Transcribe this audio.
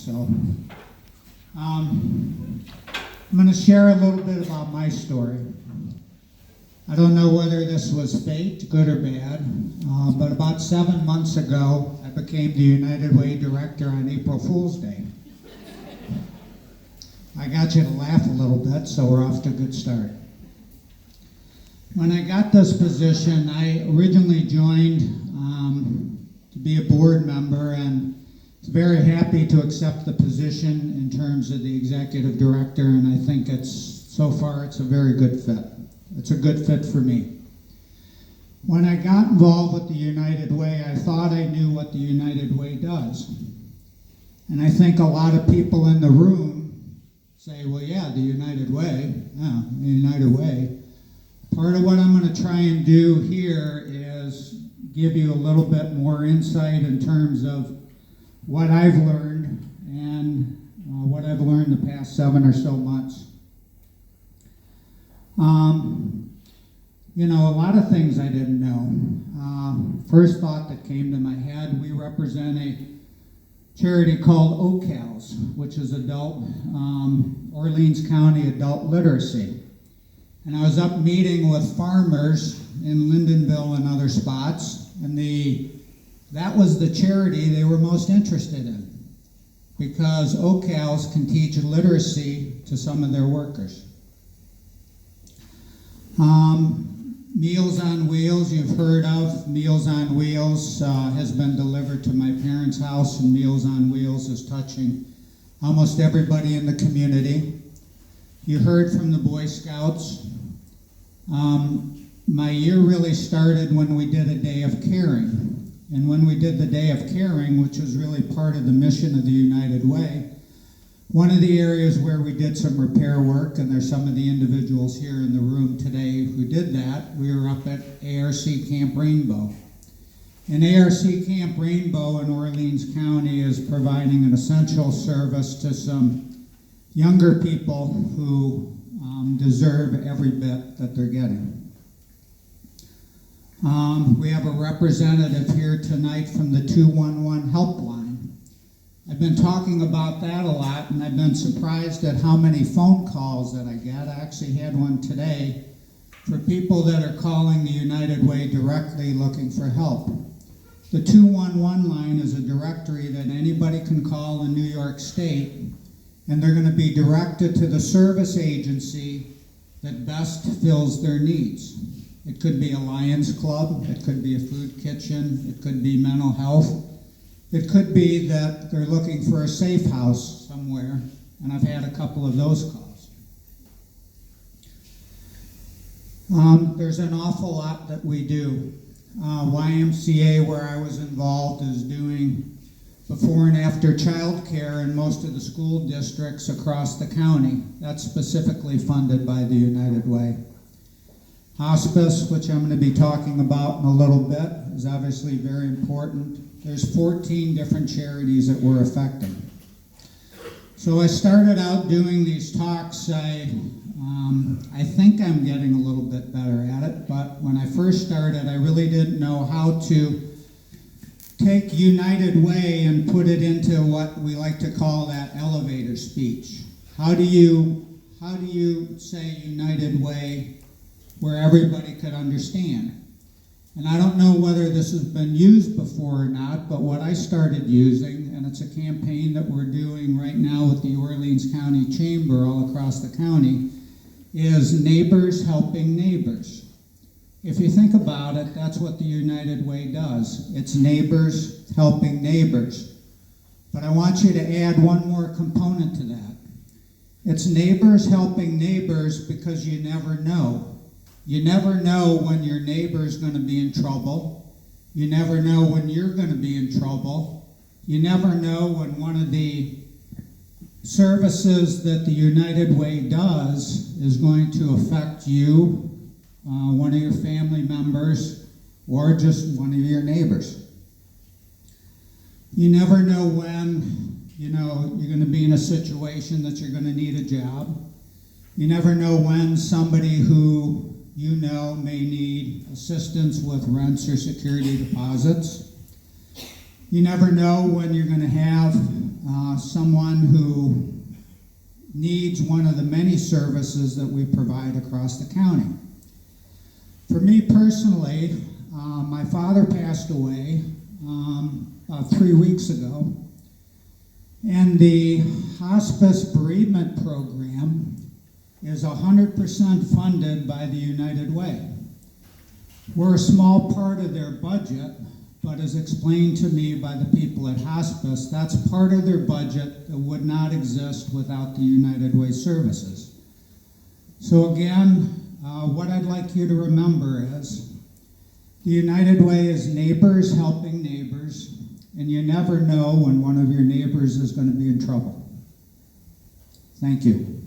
So I'm going to share a little bit about my story. I don't know whether this was fate, good or bad, but about 7 months ago, I became the United Way director on April Fool's Day. I got you to laugh a little bit, so we're off to a good start. When I got this position, I originally joined to be a board member, and was very happy to accept the position in terms of the executive director, and I think so far it's a very good fit. It's a good fit for me. When I got involved with the United Way, I thought I knew what the United Way does. And I think a lot of people in the room say, well, yeah, the United Way, yeah, the United Way. Part of what I'm going to try and do here is give you a little bit more insight in terms of what I've learned and what I've learned the past 7 or so months. A lot of things I didn't know. First thought that came to my head, we represent a charity called OCALS, which is adult, Orleans County Adult Literacy. And I was up meeting with farmers in Lyndonville and other spots, and that was the charity they were most interested in, because OCALS can teach literacy to some of their workers. Meals on Wheels, you've heard of. Meals on Wheels has been delivered to my parents' house, and Meals on Wheels is touching almost everybody in the community. You heard from the Boy Scouts. My year really started when we did a Day of Caring. And when we did the Day of Caring, which was really part of the mission of the United Way, one of the areas where we did some repair work, and there's some of the individuals here in the room today who did that, we were up at ARC Camp Rainbow. And ARC Camp Rainbow in Orleans County is providing an essential service to some younger people who deserve every bit that they're getting. We have a representative here tonight from the 211 helpline. I've been talking about that a lot, and I've been surprised at how many phone calls that I get. I actually had one today for people that are calling the United Way directly looking for help. The 211 line is a directory that anybody can call in New York State, and they're going to be directed to the service agency that best fills their needs. It could be a Lions Club, it could be a food kitchen, it could be mental health. It could be that they're looking for a safe house somewhere, and I've had a couple of those calls. There's an awful lot that we do. YMCA, where I was involved, is doing before and after child care in most of the school districts across the county. That's specifically funded by the United Way. Hospice, which I'm going to be talking about in a little bit, is obviously very important. There's 14 different charities that we're affecting. So I started out doing these talks. I think I'm getting a little bit better at it, but when I first started, I really didn't know how to take United Way and put it into what we like to call that elevator speech. How do you say United Way where everybody could understand? And I don't know whether this has been used before or not, but what I started using, and it's a campaign that we're doing right now with the Orleans County Chamber all across the county, is neighbors helping neighbors. If you think about it, that's what the United Way does. It's neighbors helping neighbors. But I want you to add one more component to that. It's neighbors helping neighbors because you never know. You never know when your neighbor's going to be in trouble. You never know when you're going to be in trouble. You never know when one of the services that the United Way does is going to affect you, one of your family members, or just one of your neighbors. You never know when, you're going to be in a situation that you're going to need a job. You never know when somebody who may need assistance with rents or security deposits. You never know when you're going to have someone who needs one of the many services that we provide across the county. For me personally, my father passed away about 3 weeks ago, and the Hospice bereavement program is 100% funded by the United Way. We're a small part of their budget, but as explained to me by the people at Hospice, that's part of their budget that would not exist without the United Way services. So again, what I'd like you to remember is the United Way is neighbors helping neighbors, and you never know when one of your neighbors is going to be in trouble. Thank you.